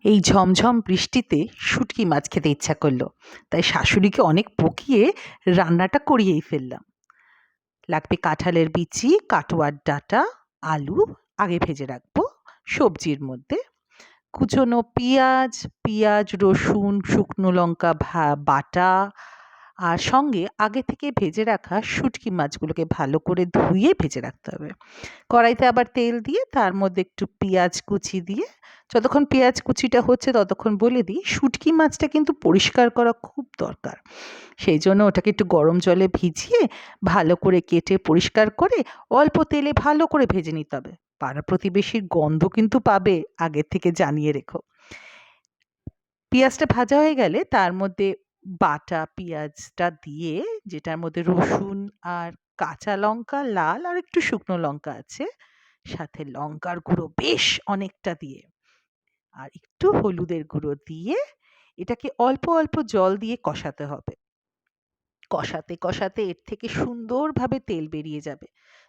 এই ঝমঝম বৃষ্টিতে শুটকি মাছ খেতে ইচ্ছা করলো, তাই শাশুড়িকে অনেক বকিয়ে রান্নাটা করিয়েই ফেললাম। লাগবে কাঁঠালের বিচি, কাটোয়ার ডাঁটা, আলু আগে ভেজে রাখবো। সবজির মধ্যে কুচনো পেঁয়াজ, রসুন, শুকনো লঙ্কা বাটা, আর সঙ্গে আগে থেকে ভেজে রাখা শুটকি মাছগুলোকে ভালো করে ধুয়ে ভেজে রাখতে হবে। কড়াইতে আবার তেল দিয়ে তার মধ্যে একটু পেঁয়াজ কুচি দিয়ে, যতক্ষণ পেঁয়াজ কুচিটা হচ্ছে ততক্ষণ বলে দিই শুটকি মাছটা কিন্তু পরিষ্কার করা খুব দরকার। সেই জন্য ওটাকে একটু গরম জলে ভিজিয়ে ভালো করে কেটে পরিষ্কার করে অল্প তেলে ভালো করে ভেজে নিতে হবে। পাড়া প্রতিবেশীর গন্ধ কিন্তু পাবে, আগের থেকে জানিয়ে রেখো। পেঁয়াজটা ভাজা হয়ে গেলে তার মধ্যে বাটা পেঁয়াজটা দিয়ে, যেটার মধ্যে রসুন আর কাঁচা লঙ্কা লাল আর একটু শুকনো লঙ্কা আছে, সাথে লঙ্কার গুঁড়ো বেশ অনেকটা দিয়ে আর একটু হলুদের গুঁড়ো দিয়ে এটাকে অল্প অল্প জল দিয়ে কষাতে হবে। কষাতে কষাতে এর থেকে সুন্দরভাবে তেল বেরিয়ে যাবে।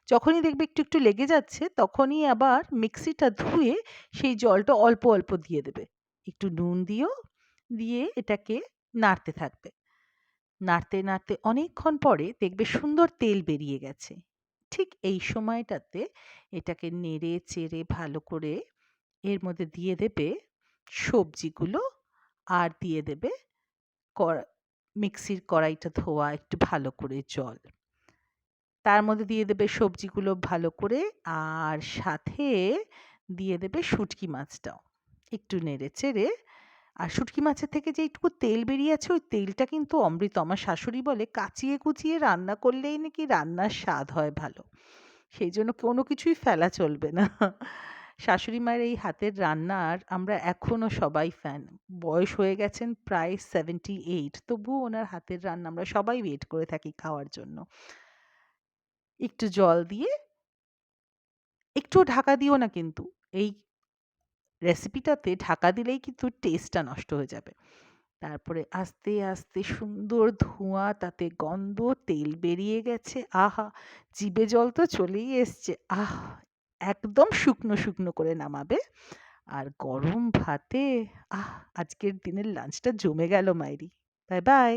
যখনই দেখবে একটু একটু লেগে যাচ্ছে তখনই আবার মিক্সিটা ধুয়ে সেই জলটা অল্প অল্প দিয়ে দেবে। একটু নুন দিও, দিয়ে এটাকে নাড়তে থাকবে। নাড়তে নাড়তে অনেকক্ষণ পরে দেখবে সুন্দর তেল বেরিয়ে গেছে। ঠিক এই সময়টাতে এটাকে নেড়ে চেড়ে ভালো করে এর মধ্যে দিয়ে দেবে সবজিগুলো, আর দিয়ে দেবে মিক্সির কড়াইটা ধোয়া একটু ভালো করে জল। তার মধ্যে দিয়ে দেবে সবজিগুলো ভালো করে, আর সাথে দিয়ে দেবে শুটকি মাছটাও একটু নেড়ে চেড়ে। আর শুটকি মাছের থেকে যে একটু তেল বেরিয়ে আছে ওই তেলটা কিন্তু অমৃত। আমার শাশুড়ি বলে কাচিয়ে কুচিয়ে রান্না করলেই নাকি রান্নার স্বাদ হয় ভালো, সেই জন্য কোনো কিছুই ফেলা চলবে না। শাশুড়ি মায়ের এই হাতের রান্নার আমরা এখনো সবাই ফ্যান। বয়স হয়ে গেছেন প্রায় 78, তবুও ওনার হাতের রান্না আমরা সবাই ওয়েট করে থাকি খাওয়ার জন্য। একটু জল দিয়ে, একটুও ঢাকা দিও না কিন্তু, এই রেসিপিটাতে ঢাকা দিলেই কিন্তু টেস্টটা নষ্ট হয়ে যাবে। তারপরে আস্তে আস্তে সুন্দর ধোঁয়া, তাতে গন্ধ, তেল বেরিয়ে গেছে, আহা! জিভে জল তো চলেই এসছে। আহ! একদম শুকনো শুকনো করে নামাবে, আর গরম ভাতে, আহ! আজকের দিনের লাঞ্চটা জমে গেল মাইরি। Bye bye.